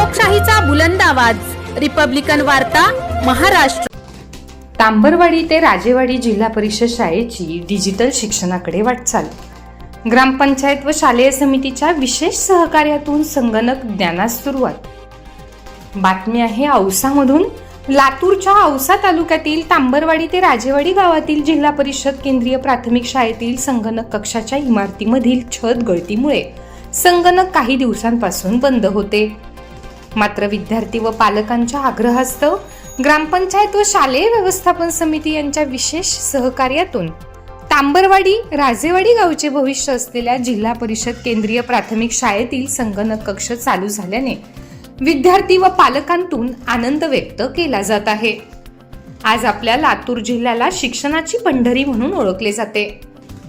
लोकशाहीचा बुलंद आवाज, रिपब्लिकन वार्ता, महाराष्ट्र। तांबरवाडी ते राजेवाडी जिल्हा परिषद शाळेची डिजिटल शिक्षणाकडे वाटचाल। ग्रामपंचायत व शालेय समितीच्या विशेष सहकार्यातून संगणक ज्ञानास सुरुवात। बातमी आहे औसामधून। लातूरच्या औसा तालुक्यातील तांबरवाडी ते राजेवाडी गावातील जिल्हा परिषद केंद्रीय प्राथमिक शाळेतील संगणक कक्षाच्या इमारतीमधील छत गळतीमुळे संगणक काही दिवसांपासून बंद होते। मात्र विद्यार्थी व पालकांच्या आग्रहास्तव ग्रामपंचायत व शालेय व्यवस्थापन समिती यांच्या विशेष सहकार्यातून तांबरवाडी राजेवाडी गावचे भविष्य असलेल्या जिल्हा परिषद केंद्रीय प्राथमिक शाळेतील संगणक कक्ष चालू झाल्याने विद्यार्थी व पालकांतून आनंद व्यक्त केला जात आहे। आज आपल्या लातूर जिल्ह्याला शिक्षणाची पंढरी म्हणून ओळखले जाते।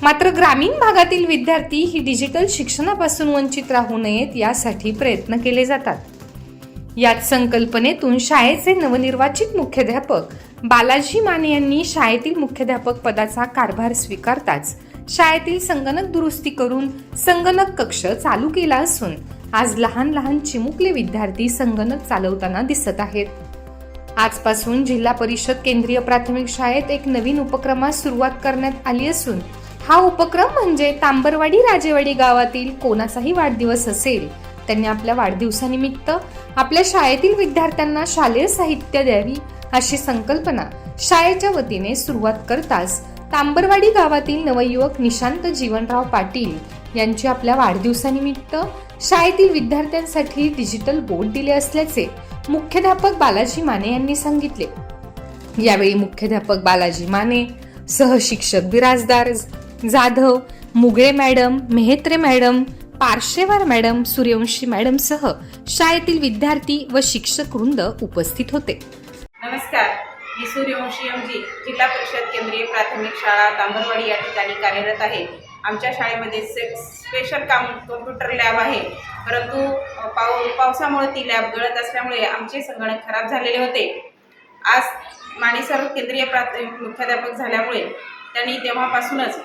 मात्र ग्रामीण भागातील विद्यार्थी ही डिजिटल शिक्षणापासून वंचित राहू नयेत यासाठी प्रयत्न केले जातात। याच संकल्पनेतून शाळेचे नवनिर्वाचित मुख्याध्यापक बालाजी माने यांनी शाळेतील मुख्याध्यापक पदाचा कारभार स्वीकारताच शाळेतील संगणक दुरुस्ती करून संगणक कक्ष चालू केला असून आज लहान लहान चिमुकले विद्यार्थी संगणक चालवताना दिसत आहेत। आजपासून जिल्हा परिषद केंद्रीय प्राथमिक शाळेत एक नवीन उपक्रमास सुरुवात करण्यात आली असून हा उपक्रम म्हणजे तांबरवाडी राजेवाडी गावातील कोणाचाही वाढदिवस असेल त्यांनी आपल्या वाढदिवसानिमित्त आपल्या शाळेतील विद्यार्थ्यांना शालेय साहित्य द्यावी अशी संकल्पना शाळेच्या वतीने सुरुवात करताच तांबरवाडी गावातील नवयुवक निशांत जीवनराव पाटील यांची आपल्या वाढदिवसानिमित्त शाळेतील विद्यार्थ्यांसाठी डिजिटल बोर्ड दिले असल्याचे मुख्याध्यापक बालाजी माने यांनी सांगितले। यावेळी मुख्याध्यापक बालाजी माने, सहशिक्षक Birajdar Jadhav, Mugale madam, Mehetre madam, Parshewar madam, Suryavanshi madam सह शाळेतील विद्यार्थी व शिक्षक वृंद उपस्थित होते। नमस्कार, मी सूर्यवंशी एमजी, जिल्हा परिषद केंद्रीय प्राथमिक शाळा तांबरवाडी या ठिकाणी कार्यरत आहे। आमच्या शाळेमध्ये स्पेशल कॉम्प्युटर लॅब आहे, परंतु पावसामुळे ती लॅब गळत असल्यामुळे आमचे संगणक खराब झालेले होते। आज माने सर केंद्रीय प्राथमिक मुख्याध्यापक झाल्यामुळे त्यांनी तेव्हापासूनच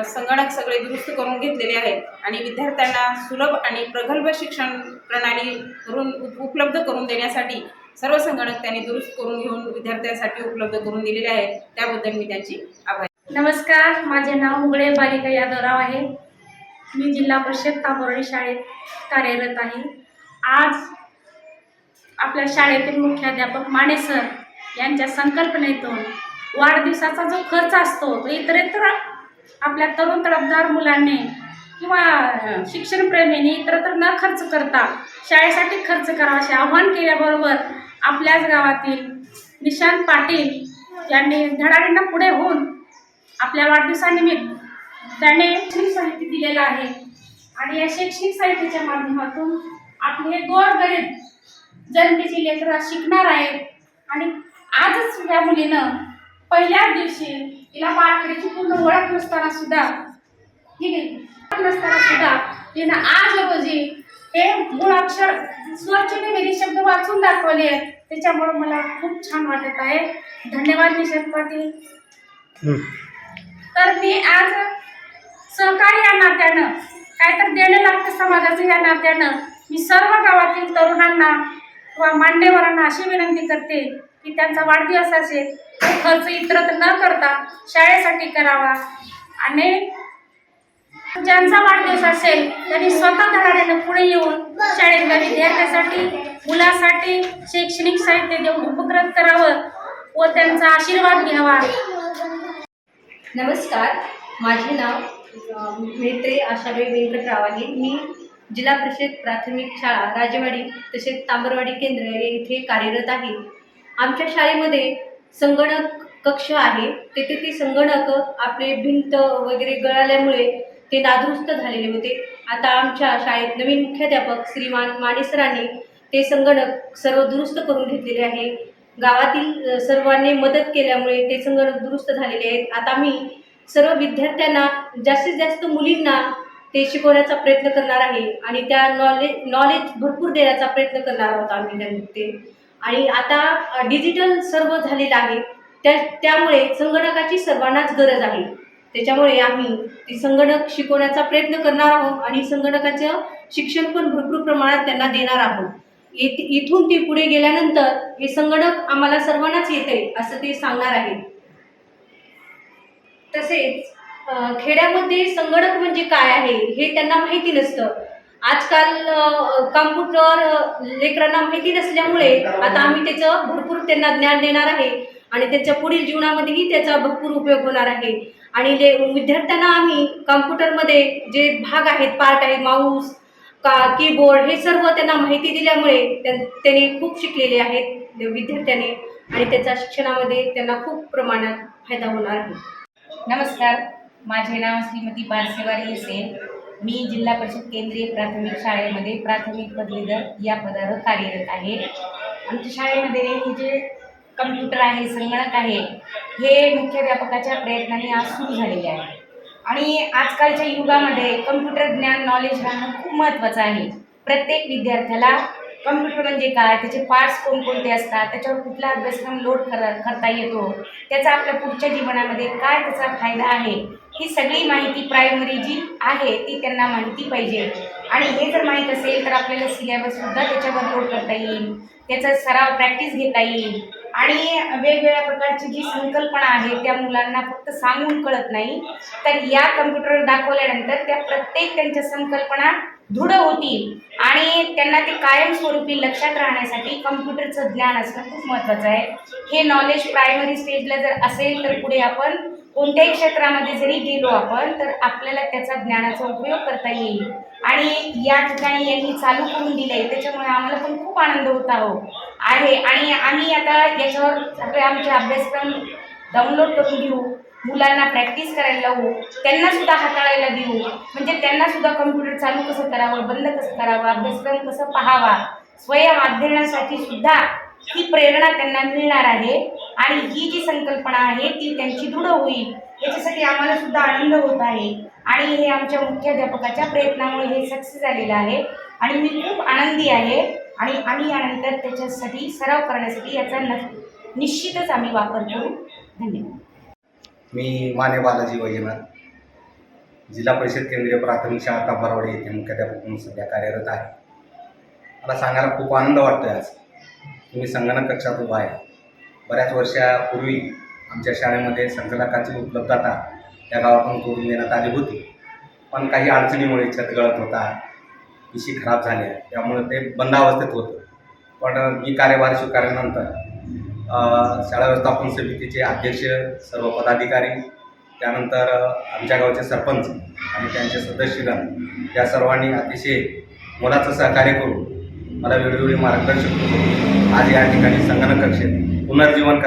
संगणक सगळे दुरुस्त करून घेतलेले आहेत आणि विद्यार्थ्यांना सुलभ आणि प्रगल्भ शिक्षण प्रणाली उपलब्ध करून देण्यासाठी सर्व संगणक त्यांनी दुरुस्त करून घेऊन विद्यार्थ्यांसाठी उपलब्ध करून दिलेले आहेत। त्याबद्दल मी त्यांची आभारी। नमस्कार, माझे नाव मुगळे बालिका यादवराव आहे। मी जिल्हा परिषद तांबरवाडी शाळेत कार्यरत आहे। आज आपल्या शाळेतील मुख्याध्यापक माने सर यांच्या संकल्पनेतून वाढदिवसाचा जो खर्च असतो तो इतरत्र आपल्या तरुण तडफदार मुलांनी किंवा शिक्षणप्रेमींनी इतरत्र न खर्च करता शाळेसाठी खर्च करावा असे आवाहन केल्याबरोबर आपल्याच गावातील निशांत पाटील यांनी धडाडीनं पुढे होऊन आपल्या वाढदिवसानिमित्त त्याने शैक्षणिक साहित्य दिलेलं आहे आणि या शैक्षणिक साहित्याच्या माध्यमातून आपले गोरगरीब जनतेची लेकरं शिकणार आहेत। आणि आजच या मुलीनं पहिल्याच दिवशी तिला पाठवण्याची पूर्ण ओळख नसताना सुद्धा तिनं आज रोजी हे मूळाक्षर स्वरचिन्ह शब्द वाचून दाखवले। त्याच्यामुळे मला खूप छान वाटत आहे। धन्यवाद निशांत पाटील। तर मी आज सहकारी या नात्यानं काय तर देणं लागतं समाजाचं या नात्यानं मी सर्व गावातील तरुणांना व मान्यवरांना अशी विनंती करते की त्यांचा वाढदिवस असेल तो खर्च इतरत्र न करता शाळेसाठी करावा आणि ज्यांचा वाढदिवस असेल त्यांनी स्वतः धडाडीनं पुढे येऊन शाळेतल्या विद्यार्थ्यांसाठी मुलासाठी शैक्षणिक साहित्य देऊन उपक्रम करावं व त्यांचा आशीर्वाद घ्यावा। नमस्कार, माझे नाव मेहत्रे आशाबाई वेंकटराव आहे। मी जिल्हा परिषद प्राथमिक शाळा राजेवाडी तसेच तांबरवाडी केंद्र येथे कार्यरत आहे। आमच्या शाळेमध्ये संगणक कक्ष आहे। तेथे ते संगणक आपले भिंत वगैरे गळाल्यामुळे ते नादुरुस्त झालेले होते। आता आमच्या शाळेत नवीन मुख्याध्यापक श्रीमान माने सरांनी ते संगणक सर्व दुरुस्त करून घेतलेले आहे। गावातील सर्वांनी मदत केल्यामुळे ते संगणक दुरुस्त झालेले आहेत। आता मी सर्व विद्यार्थ्यांना जास्तीत जास्त मुलींना ते शिकवण्याचा प्रयत्न करणार आहे आणि त्या नॉलेज भरपूर देण्याचा प्रयत्न करणार आहोत आम्ही त्यांनी। आणि आता डिजिटल सर्व झालेलं आहे, त्यामुळे संगणकाची सर्वांनाच गरज आहे। त्याच्यामुळे आम्ही ती संगणक शिकवण्याचा प्रयत्न करणार आहोत आणि संगणकाचं शिक्षण पण भरपूर प्रमाणात त्यांना देणार आहोत। इथून ते पुढे गेल्यानंतर हे संगणक आम्हाला सर्वांनाच येते असं ते सांगणार आहेत. तसेच खेड्यामध्ये संगणक म्हणजे काय आहे हे त्यांना माहिती नसतं. आजकाल कॉम्प्युटर लेकरांना माहिती नसल्यामुळे आता आम्ही त्याचं भरपूर त्यांना ज्ञान देणार आहे आणि त्यांच्या पुढील जीवनामध्येही त्याचा भरपूर उपयोग होणार आहे. आणि विद्यार्थ्यांना आम्ही कॉम्प्युटरमध्ये जे भाग आहेत, पार्ट आहेत, माऊस कीबोर्ड हे सर्व त्यांना माहिती दिल्यामुळे त्यांनी खूप शिकलेले आहेत विद्यार्थ्यांनी आणि त्याच्या शिक्षणामध्ये त्यांना खूप प्रमाणात फायदा होणार आहे. नमस्कार, माझे नाव श्रीमती पारसेवारी असेल. मी जिल्हा परिषद केंद्रीय प्राथमिक शाळेमध्ये प्राथमिक पदवीधर या पदावर कार्यरत आहे. आमच्या शाळेमध्ये हे जे कम्प्युटर आहे, संगणक आहे, हे मुख्याध्यापकाच्या प्रयत्नाने आज सुरू झालेले आहे. आणि आजकालच्या युगामध्ये कम्प्युटर ज्ञान नॉलेज राहणं खूप महत्त्वाचं आहे. प्रत्येक विद्यार्थ्याला कम्प्युटर म्हणजे काय, त्याचे पार्ट्स कोणकोणते असतात, त्याच्यावर कुठला अभ्यासक्रम लोड करता येतो, त्याचा आपल्या पुढच्या जीवनामध्ये काय त्याचा फायदा आहे, ही सगळी माहिती प्रायमरी जी आहे ती त्यांना माहिती पाहिजे. आणि हे जर माहीत असेल तर आपल्याला सिलेबससुद्धा त्याच्यावर लोड करता येईल, त्याचा सराव प्रॅक्टिस घेता येईल. आणि वेगवेगळ्या प्रकारची जी संकल्पना आहे त्या मुलांना फक्त सांगून कळत नाही, तर या कम्प्युटरवर दाखवल्यानंतर त्या प्रत्येक त्यांच्या संकल्पना दृढ होतील आणि त्यांना ते कायमस्वरूपी लक्षात राहण्यासाठी कम्प्युटरचं ज्ञान असणं खूप महत्त्वाचं आहे. हे नॉलेज प्रायमरी स्टेजला जर असेल तर पुढे आपण कोणत्याही क्षेत्रामध्ये जरी गेलो आपण तर आपल्याला त्याचा ज्ञानाचा उपयोग करता येईल. आणि या ठिकाणी यांनी चालू करून दिलं आहे, त्याच्यामुळे आम्हाला पण खूप आनंद होत आहे. आणि आम्ही आता याच्यावर सगळे आमचे अभ्यासक्रम डाउनलोड करून घेऊ, मुलांना प्रॅक्टिस करायला लावू, त्यांनासुद्धा हाताळायला देऊ, म्हणजे त्यांनासुद्धा कम्प्युटर चालू कसं करावं, बंद कसं करावं, अभ्यासक्रम कसं पाहावा, स्वयं अध्ययनासाठी सुद्धा ही प्रेरणा त्यांना मिळणार आहे. आणि ही जी संकल्पना आहे ती त्यांची दृढ होईल, याच्यासाठी आम्हाला सुद्धा आनंद होत आहे. आणि हे आमच्या मुख्याध्यापकाच्या प्रयत्नामुळे हे सक्सेस झालेलं आहे आणि मी खूप आनंदी आहे. आणि आम्ही यानंतर त्याच्यासाठी सराव करण्यासाठी याचा निश्चितच आम्ही वापर करू. धन्यवाद. मी माने बालाजी वैजनाथ, जिल्हा परिषद केंद्रीय प्राथमिक शाळा तांबरवाडी येथे मुख्याध्यापक म्हणून सध्या कार्यरत आहे. मला सांगायला खूप आनंद वाटतो आहे आज तुम्ही संगणक कक्षात उभा आहे. बऱ्याच वर्षापूर्वी आमच्या शाळेमध्ये संगणकाची उपलब्धता या गावातून करून देण्यात आली होती, पण काही अडचणीमुळे छत गळत होता, पिशी खराब झाल्या, त्यामुळे ते बंद अवस्थेत होतं. पण मी कार्यभार स्वीकारल्यानंतर शाळा व्यवस्थापन समितीचे अध्यक्ष, सर्व पदाधिकारी, त्यानंतर आमच्या गावचे सरपंच आणि त्यांचे सदस्यगण या सर्वांनी अतिशय मोलाचं सहकार्य करून मला वेळोवेळी मार्गदर्शन करून आज या ठिकाणी संगणक कक्षेत पुनर्जीवन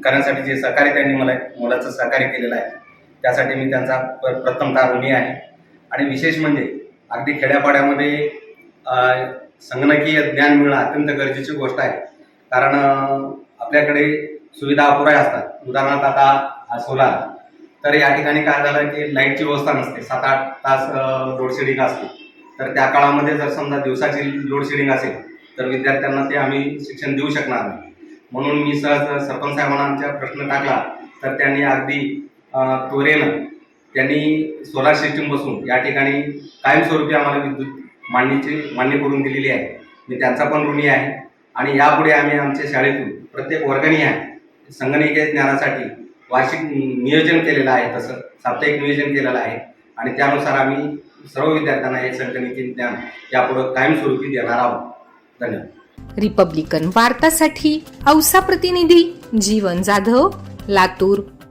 करण्यासाठी जे सहकार्य त्यांनी मला मोलाचं सहकार्य केलेलं आहे त्यासाठी मी त्यांचा प्रथमतः ऋणी आहे. आणि विशेष म्हणजे अगदी खेड्यापाड्यामध्ये संगणकीय ज्ञान मिळणं अत्यंत गरजेची गोष्ट आहे. कारण आपल्याकडे सुविधा अपुऱ्या असतात. उदाहरणार्थ आता सोलार, तर या ठिकाणी काय झालं की लाईटची व्यवस्था नसते, 7-8 तास लोडशेडिंग असते. तर त्या काळामध्ये जर समजा दिवसाची लोडशेडिंग असेल तर विद्यार्थ्यांना ते आम्ही शिक्षण देऊ शकणार नाही. म्हणून मी सहज सरपंच साहेबांना आमच्या प्रश्न टाकला तर त्यांनी अगदी त्वरेनं त्यांनी सोलार सिस्टीम बसून या ठिकाणी कायमस्वरूपी आम्हाला विद्युत मान्य करून दिलेली आहे. मी त्यांचा पण ऋणी आहे. आणि यापुढे आम्ही आमच्या शाळेतून प्रत्येक वर्गणी आहे संगणकीय ज्ञानासाठी वार्षिक नियोजन केलेलं आहे, तसं साप्ताहिक नियोजन केलेलं आहे. आणि त्यानुसार आम्ही सर्व विद्यार्थ्यांना हे संगणकीय ज्ञान यापुढे कायमस्वरूपी देणार आहोत. धन्यवाद. रिपब्लिकन वार्तासाठी औसा प्रतिनिधी जीवन जाधव, लातूर.